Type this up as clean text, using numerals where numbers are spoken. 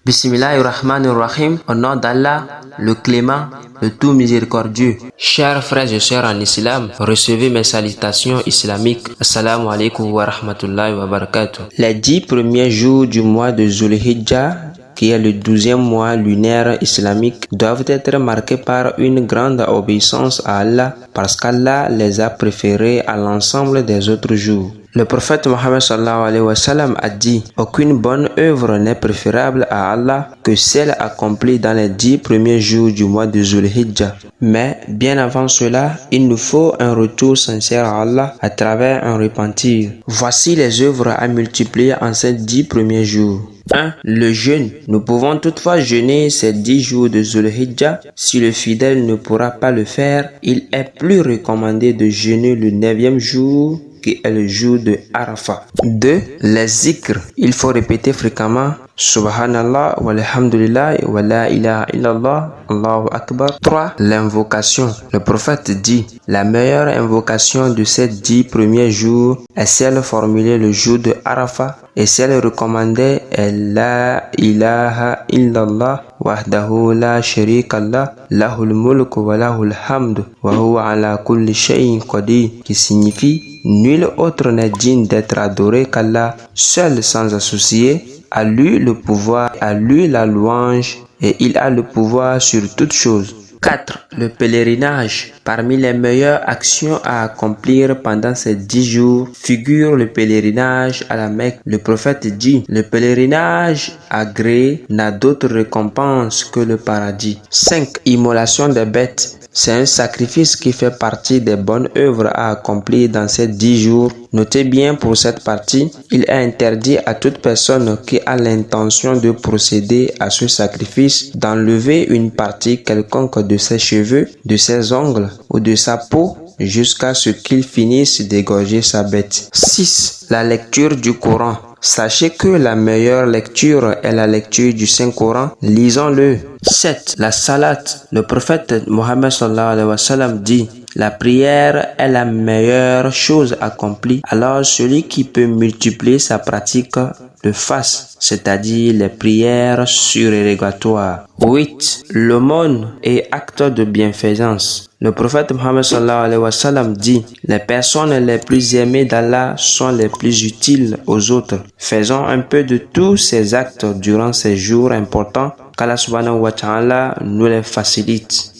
Bismillahirrahmanirrahim, au nom d'Allah, le clément, le tout miséricordieux. Chers frères et sœurs en islam, recevez mes salutations islamiques. Assalamu alaikum wa rahmatullahi wa barakatuh. Les 10 premiers jours du mois de Zulhijjah, qui est le 12e mois lunaire islamique, doivent être marqués par une grande obéissance à Allah, parce qu'Allah les a préférés à l'ensemble des autres jours. Le prophète Mohammed sallallahu alayhi wa sallam a dit: aucune bonne œuvre n'est préférable à Allah que celle accomplie dans les 10 premiers jours du mois de Zulhijjah. Mais bien avant cela, il nous faut un retour sincère à Allah à travers un repentir. Voici les œuvres à multiplier en ces 10 premiers jours. 1. Le jeûne. Nous pouvons toutefois jeûner ces 10 jours de Zulhijjah. Si le fidèle ne pourra pas le faire, il est plus recommandé de jeûner le 9e jour, qui est le jour de Arafat. 2. Les zikrs. Il faut répéter fréquemment Subhanallah walhamdulillah wa la ilaha illallah Allahu Akbar. 3. L'invocation. Le prophète dit: la meilleure invocation de ces 10 premiers jours est celle formulée le jour de Arafat, et celle recommandée est la ilaha illallah wahdahu la sharika lah lahul mulku wa lahul hamdu wa huwa ala kulli shay'in qadir, qui signifie: nul autre n'est digne d'être adoré qu'Allah, seul sans associé. À lui le pouvoir, à lui la louange, et il a le pouvoir sur toutes choses. 4. Le pèlerinage. Parmi les meilleures actions à accomplir pendant ces 10 jours figure le pèlerinage à la Mecque. Le prophète dit: le pèlerinage agréé n'a d'autre récompense que le paradis. 5. Immolation des bêtes. C'est un sacrifice qui fait partie des bonnes œuvres à accomplir dans ces 10 jours. Notez bien pour cette partie, il est interdit à toute personne qui a l'intention de procéder à ce sacrifice d'enlever une partie quelconque de ses cheveux, de ses ongles ou de sa peau jusqu'à ce qu'il finisse d'égorger sa bête. 6. La lecture du Coran. Sachez que la meilleure lecture est la lecture du Saint-Coran. Lisons-le. 7. La salat. Le prophète Mohammed sallallahu alayhi wa sallam dit: la prière est la meilleure chose accomplie. Alors celui qui peut multiplier sa pratique le fasse, c'est-à-dire les prières surérogatoires. 8. L'aumône et acte de bienfaisance. Le prophète Mohammed sallallahu alayhi wa sallam dit: les personnes les plus aimées d'Allah sont les plus utiles aux autres. Faisons un peu de tous ces actes durant ces jours importants, qu'Allah subhanahu wa ta'ala nous les facilite.